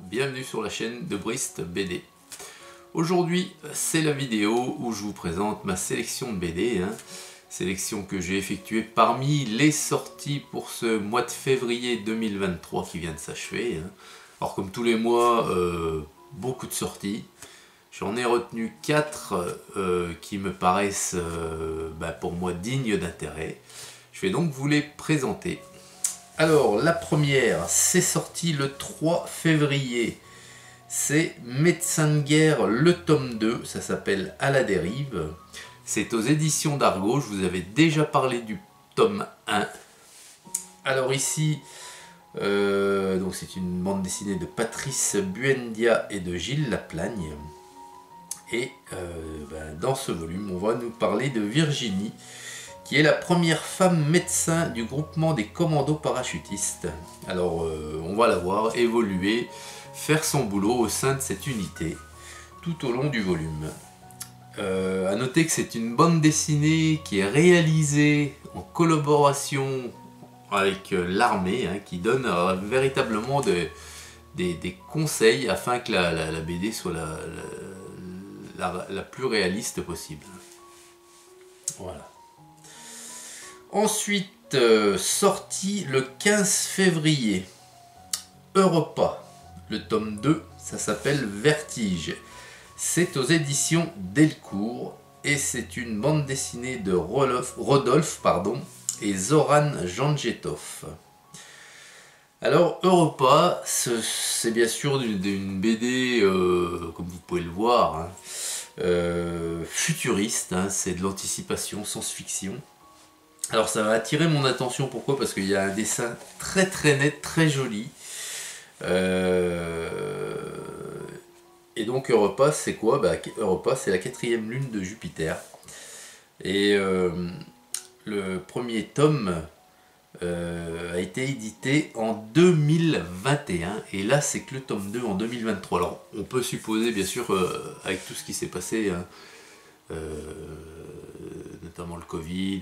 bienvenue sur la chaîne de Brist BD. Aujourd'hui, c'est la vidéo où je vous présente ma sélection de BD, sélection que j'ai effectuée parmi les sorties pour ce mois de février 2023 qui vient de s'achever. Alors comme tous les mois, beaucoup de sorties. J'en ai retenu 4 qui me paraissent pour moi dignes d'intérêt. Je vais donc vous les présenter. Alors la première, c'est sorti le 3 février. C'est Médecin de guerre, le tome 2, ça s'appelle À la dérive. C'est aux éditions d'Argo, je vous avais déjà parlé du tome 1. Alors ici, donc c'est une bande dessinée de Patrice Buendia et de Gilles Laplagne. Et dans ce volume, on va nous parler de Virginie, qui est la première femme médecin du groupement des commandos parachutistes. Alors on va la voir évoluer, faire son boulot au sein de cette unité, tout au long du volume. À noter que c'est une bande dessinée qui est réalisée en collaboration avec l'armée, qui donne véritablement des conseils afin que la BD soit la plus réaliste possible. Voilà. Ensuite, sorti le 15 février, Europa, le tome 2, ça s'appelle Vertige. C'est aux éditions Delcourt et c'est une bande dessinée de Rodolphe et Zoran Janjetov. Alors Europa, c'est bien sûr d'une BD, comme vous pouvez le voir, futuriste, c'est de l'anticipation, science-fiction. Alors ça va attirer mon attention, pourquoi? Parce qu'il y a un dessin très net, très joli. Et donc Europa, c'est quoi? Europa, c'est la 4e lune de Jupiter. Et le premier tome a été édité en 2021. Et là, c'est que le tome 2 en 2023. Alors, on peut supposer, bien sûr, avec tout ce qui s'est passé, notamment le Covid,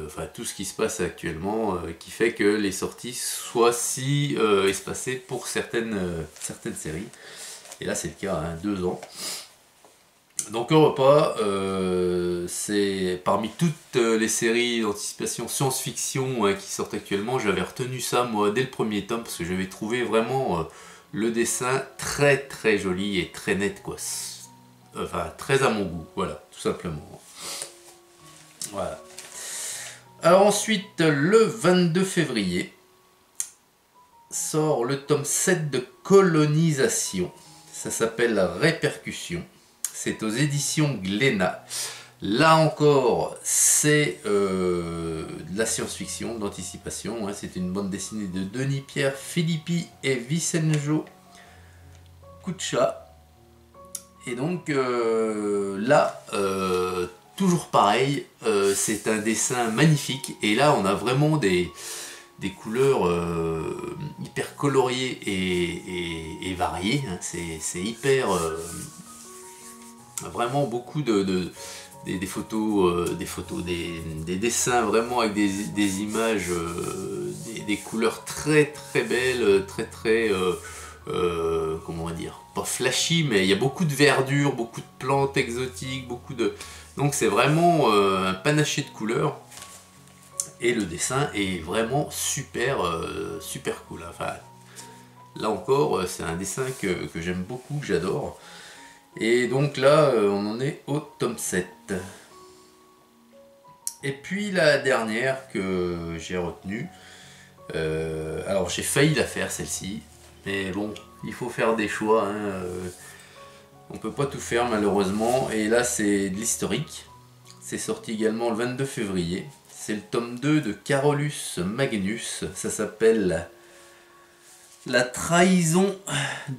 enfin tout ce qui se passe actuellement, qui fait que les sorties soient si espacées pour certaines séries. Et là c'est le cas, 2 ans. Donc Europa, c'est parmi toutes les séries d'anticipation science-fiction qui sortent actuellement, j'avais retenu ça moi dès le premier tome parce que j'avais trouvé vraiment le dessin très joli et très net, quoi. Enfin très à mon goût, voilà, tout simplement. Voilà. Alors ensuite, le 22 février, sort le tome 7 de Colonisation. Ça s'appelle Répercussion. C'est aux éditions Glénat. Là encore, c'est de la science-fiction, d'anticipation. C'est une bande dessinée de Denis-Pierre Filippi et Vicenjo Kucha. Et donc là, toujours pareil, c'est un dessin magnifique. Et là, on a vraiment des couleurs hyper coloriées et variées. C'est hyper... vraiment beaucoup des photos, des dessins vraiment avec des images, des couleurs très belles, comment on va dire, pas flashy, mais il y a beaucoup de verdure, beaucoup de plantes exotiques, donc c'est vraiment un panaché de couleurs. Et le dessin est vraiment super cool. Enfin, là encore, c'est un dessin que j'aime beaucoup, que j'adore. Et donc là, on en est au tome 7. Et puis la dernière que j'ai retenue, alors j'ai failli la faire celle-ci, mais bon, il faut faire des choix. On peut pas tout faire malheureusement. Et là, c'est de l'historique. C'est sorti également le 22 février. C'est le tome 2 de Carolus Magnus, ça s'appelle La trahison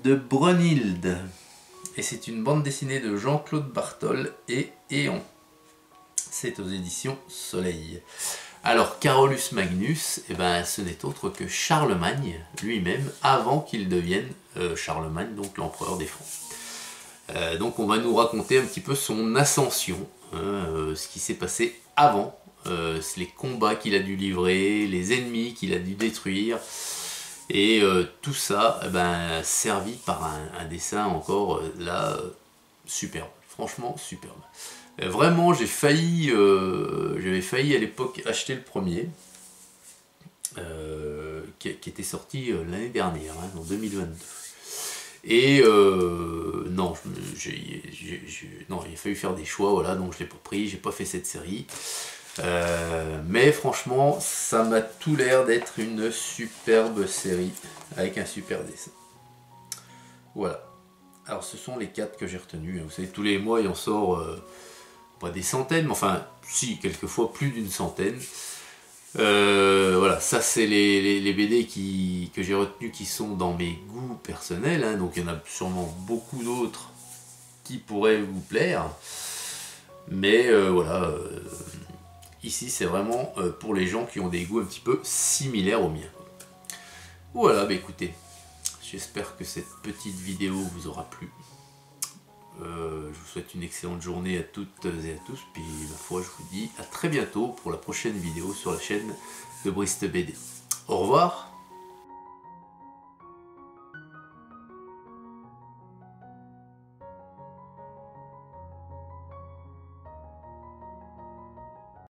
de Brunhilde. Et c'est une bande dessinée de Jean-Claude Bartol et Éon. C'est aux éditions Soleil. Alors Carolus Magnus, ce n'est autre que Charlemagne lui-même, avant qu'il devienne Charlemagne, donc l'empereur des Francs. Donc on va nous raconter un petit peu son ascension, ce qui s'est passé avant. Les combats qu'il a dû livrer, les ennemis qu'il a dû détruire, Et tout ça, servi par un dessin encore là, superbe, franchement superbe. Vraiment, j'avais failli à l'époque acheter le premier, qui était sorti l'année dernière, hein, en 2022. Et non, non, il a fallu faire des choix, voilà, donc je l'ai pas pris, j'ai pas fait cette série. Mais franchement, ça m'a tout l'air d'être une superbe série avec un super dessin. Voilà. Alors ce sont les 4 que j'ai retenus. Vous savez, tous les mois il en sort pas des centaines, mais enfin, si, quelquefois plus d'une centaine. Voilà, ça c'est les BD que j'ai retenus qui sont dans mes goûts personnels, hein, donc il y en a sûrement beaucoup d'autres qui pourraient vous plaire. Mais voilà, ici c'est vraiment pour les gens qui ont des goûts un petit peu similaires aux miens. Voilà, bah écoutez, j'espère que cette petite vidéo vous aura plu. Je vous souhaite une excellente journée à toutes et à tous, puis ma foi je vous dis à très bientôt pour la prochaine vidéo sur la chaîne de Brist BD. Au revoir.